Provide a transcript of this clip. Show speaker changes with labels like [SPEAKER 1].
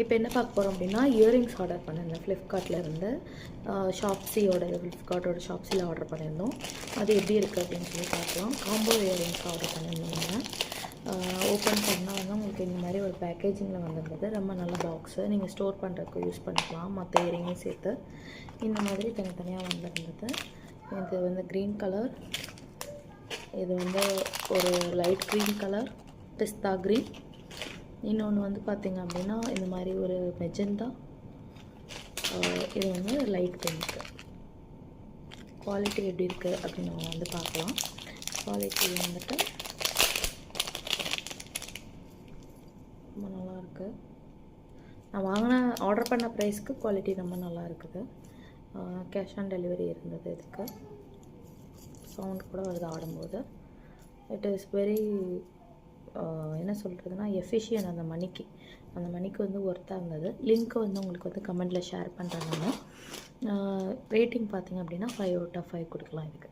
[SPEAKER 1] இப்போ என்ன பார்க்க போகிறோம் அப்படின்னா, இயரிங்ஸ் ஆர்டர் பண்ணியிருந்தேன் ஃப்ளிப்கார்ட்டில் இருந்து. ஃப்ளிப்கார்ட்டோட ஷாப்ஸியில் ஆர்டர் பண்ணியிருந்தோம். அது எப்படி இருக்குது அப்படின்னு சொல்லி பார்க்கலாம். காம்போ இயரிங்ஸ் ஆர்டர் பண்ணியிருந்தோங்க. ஓப்பன் பண்ணால் வந்து உங்களுக்கு இந்த மாதிரி ஒரு பேக்கேஜிங்கில் வந்திருந்தது. ரொம்ப நல்ல பாக்ஸு, நீங்கள் ஸ்டோர் பண்ணுறதுக்கு யூஸ் பண்ணிக்கலாம், மற்ற இயரிங்கும் சேர்த்து. இந்த மாதிரி தனித்தனியாக வந்திருந்தது. இது வந்து க்ரீன் கலர், இது வந்து ஒரு லைட் க்ரீன் கலர், பிஸ்தா க்ரீன், இன்னொன்று வந்து பார்த்திங்க அப்படின்னா இந்த மாதிரி ஒரு மெஜந்தா, இது வந்து லைட் பிங்க்கு. குவாலிட்டி எப்படி இருக்குது அப்படின்னு நம்ம வந்து பார்க்கலாம். குவாலிட்டி வந்துட்டு ரொம்ப நல்லா இருக்குது. நான் வாங்கின ஆர்டர் பண்ண ப்ரைஸ்க்கு குவாலிட்டி ரொம்ப நல்லா இருக்குது. கேஷ் ஆன் டெலிவரி இருந்தது. இதுக்கு சவுண்ட் கூட வருது ஆடும்போது. இட் இஸ் வெரி என்ன சொல்கிறதுனா எஃபிஷியன்ட். அந்த மணிக்கு வந்து ஒர்த்தாக இருந்தது. லிங்க்கு வந்து உங்களுக்கு வந்து கமெண்ட்டில் ஷேர் பண்ணுறேன். நான் ரேட்டிங் பார்த்திங்க அப்படின்னா 5 out of 5 கொடுக்கலாம் இதுக்கு.